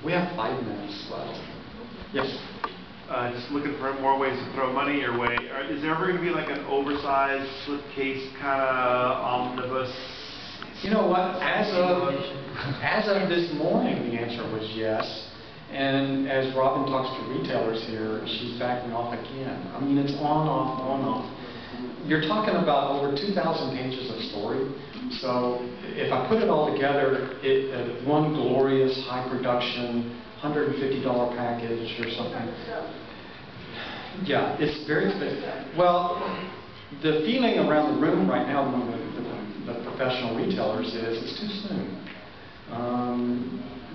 We have 5 minutes left. Yes? Just looking for more ways to throw money your way. Is there ever going to be like an oversized slipcase kind of omnibus? You know what? As of this morning, the answer was yes. And as Robin talks to retailers here, she's backing off again. I mean, it's on, off, on, off. You're talking about over 2,000 pages of story. So if I put it all together, one glorious high production $150 package or something. Yeah, it's very expensive. Well, the feeling around the room right now among the professional retailers is it's too soon.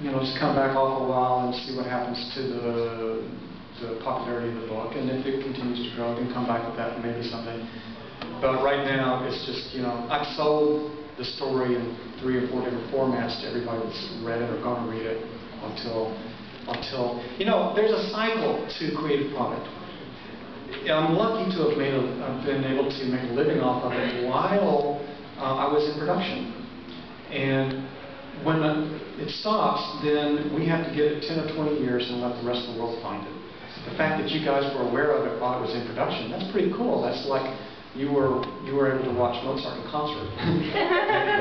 You know, just come back off a while and see what happens to the popularity of the book, and if it continues to grow, then come back with that maybe someday. But right now, it's just, you know, I've sold the story in 3 or 4 different formats to everybody that's read it or going to read it until, you know, there's a cycle to creative product. I'm lucky to have been able to make a living off of it while I was in production. And when it stops, then we have to give it 10 or 20 years and let the rest of the world find it. The fact that you guys were aware of it while it was in production, that's pretty cool. That's like you were able to watch Mozart in concert.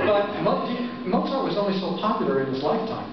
But Mozart was only so popular in his lifetime.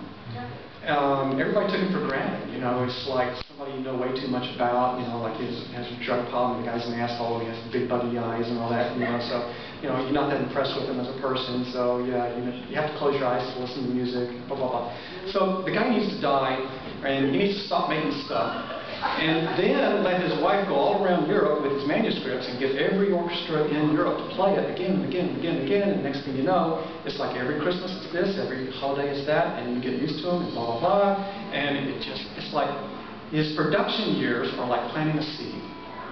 Everybody took him for granted. You know, it's like somebody you know way too much about. You know, like he has a drug problem. The guy's an asshole. He has big buggy eyes and all that. You know, so you know you're not that impressed with him as a person. So yeah, you know, you have to close your eyes to listen to music. Blah blah blah. So the guy needs to die, and he needs to stop making stuff. And then let his wife go all around Europe with his manuscripts and get every orchestra in Europe to play it again and again and again and again. And next thing you know, it's like every Christmas it's this, every holiday it's that, and you get used to him and blah, blah, blah. And it's like his production years are like planting a seed.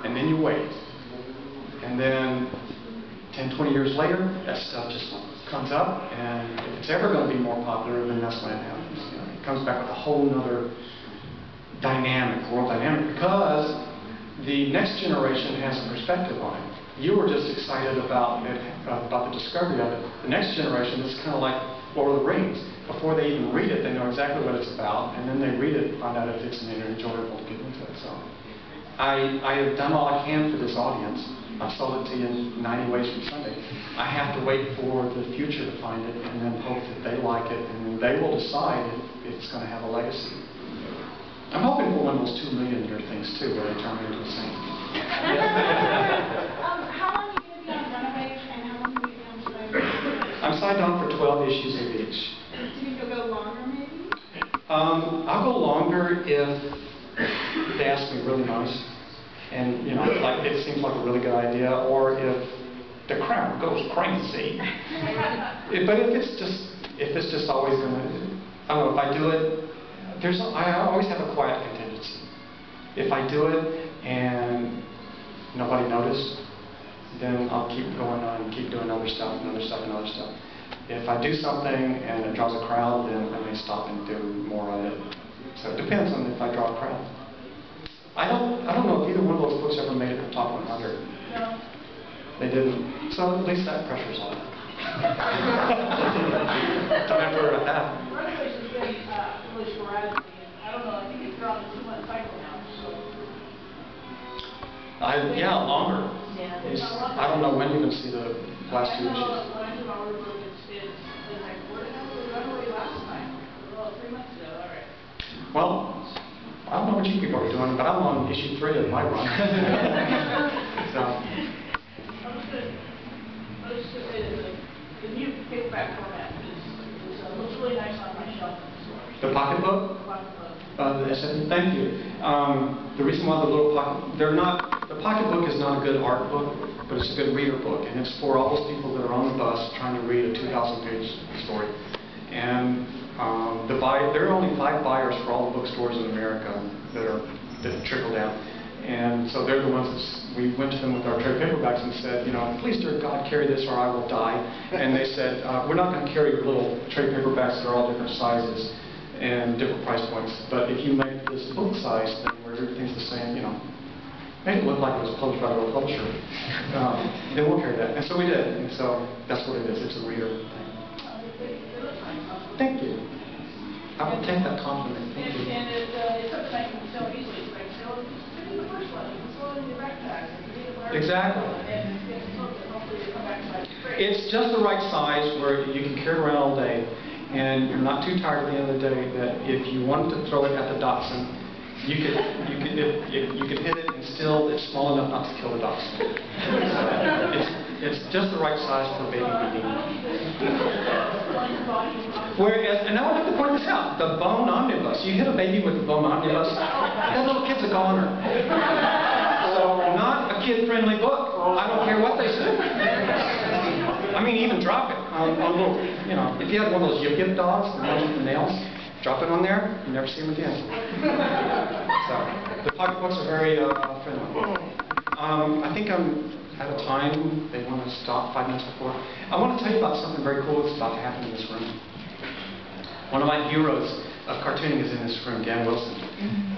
And then you wait. And then 10, 20 years later, that stuff just comes up. And if it's ever going to be more popular, then that's when it happens. You know, it comes back with a whole nother world dynamic, because the next generation has a perspective on it. You were just excited about the discovery of it. The next generation is kind of like Lord of the Rings. Before they even read it, they know exactly what it's about, and then they read it and find out if it's enjoyable to get into it. So I have done all I can for this audience. I've sold it to you in 90 ways from Sunday. I have to wait for the future to find it and then hope that they like it, and then they will decide if it's going to have a legacy. I'm hoping for one of those 2 million year things too, where they turn me into a saint. How long are you going to be on Runaways, and how long are you going to be on Runaways? I'm signed on for 12 issues of each. Do you think you'll go longer, maybe? I'll go longer if they ask me really nice, and you know, like it seems like a really good idea, or if the crowd goes crazy. But if it's just always going to, I don't know, if I do it. I always have a quiet contingency. If I do it and nobody noticed, then I'll keep going on and keep doing other stuff and other stuff and other stuff. If I do something and it draws a crowd, then I may stop and do more of it. So it depends on if I draw a crowd. I don't know if either one of those books ever made it to the top 100. No. They didn't. So at least that pressure's on. Don't have to worry about that. Runaways has been really sporadically, and I don't know, I think it's on the 2-month cycle now, so. Yeah, longer. Yeah. I don't know when you're going to see the last 2 issues. When I do my work, it's like, where did I Runaway last time? Well, 3 months ago, all right. Well, I don't know what you people are doing, but I'm on issue 3 of my run. So. I was just going to say that the new paperback format looks really nice on my shelf in the store. The pocketbook? The pocketbook. Thank you. The reason why the little pocket, the pocketbook is not a good art book, but it's a good reader book, and it's for all those people that are on the bus trying to read a 2,000-page story. And there are only 5 buyers for all the bookstores in America that trickle down. And so they're the ones that we went to them with our trade paperbacks and said, you know, please, dear God, carry this or I will die. And they said, we're not going to carry your little trade paperbacks that are all different sizes and different price points. But if you make this book size thing where everything's the same, you know, make it look like it was published by a real publisher, then we'll carry that. And so we did. And so that's what it is. It's a reader thing. Thank you. I will take that compliment. Thank you. And it's something I can sell easily. It's like, sell it in the first one, you can sell it in your backpack. Exactly. And hopefully you come back to my trade. It's just the right size where you can carry it around all day, and you're not too tired at the end of the day. That if you wanted to throw it at the dachshund, you could hit it, and still it's small enough not to kill the dachshund. It's just the right size for a baby being. Whereas, and I would like to point this out, the bone omnibus. You hit a baby with the bone omnibus, that little kid's a goner. So, not a kid-friendly book. I don't care what they say. I mean, even drop it on little, you know, if you had one of those yip-yip dogs, the ones with the nails, drop it on there, you never see them again. So, the pocketbooks are very friendly. I think I'm at a time, they want to stop 5 minutes before. I want to tell you about something very cool that's about to happen in this room. One of my heroes of cartooning is in this room, Dan Wilson.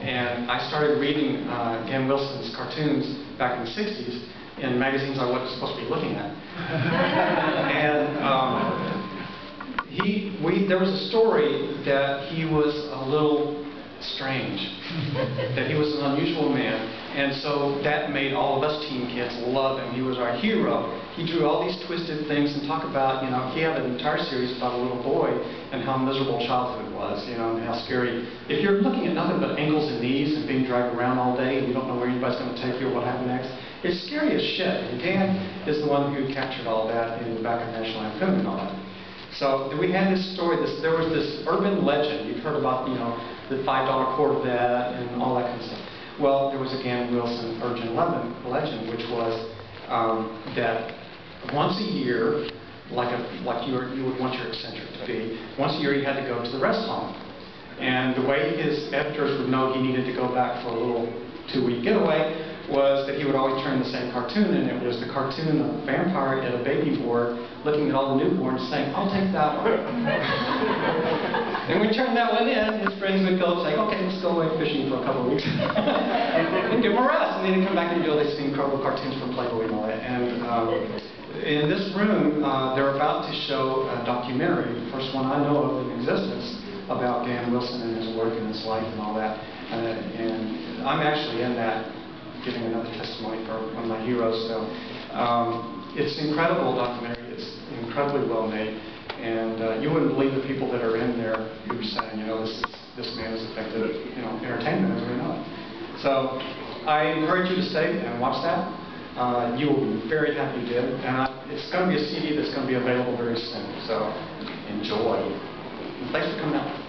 And I started reading Dan Wilson's cartoons back in the 60s in magazines I wasn't supposed to be looking at. And there was a story that he was a little strange, that he was an unusual man, and so that made all of us teen kids love him. He was our hero. He drew all these twisted things and talked about, you know, he had an entire series about a little boy and how miserable childhood was, you know, and how scary. If you're looking at nothing but ankles and knees and being dragged around all day and you don't know where anybody's going to take you or what happened next, it's scary as shit. And Dan is the one who captured all that in the back of National Lampoon and all that. So we had this story, there was this urban legend. You've heard about, you know, the $5 Corvette and all that kind of stuff. Well, there was a Dan Wilson urban legend, which was that once a year, like you would want your eccentric to be, once a year you had to go to the rest home. And the way his editors would know he needed to go back for a little 2-week getaway was that he would always turn the same cartoon, and it was the cartoon of a vampire at a baby board looking at all the newborns saying, "I'll take that one." And when we turned that one in, his friends would go say, "Okay, let's go away fishing for a couple of weeks." And give him a rest, and then he'd come back and do all these incredible cartoons from Playboy and all that. And in this room, they're about to show a documentary, the first one I know of in existence, about Dan Wilson and his work and his life and all that. And I'm actually in that, giving another testimony for one of my heroes. So it's an incredible documentary. It's incredibly well made, and you wouldn't believe the people that are in there who are saying, you know, this man has affected, you know, entertainment as we know it. So I encourage you to stay and watch that. You will be very happy you did, and it's going to be a CD that's going to be available very soon. So enjoy. And thanks for coming out.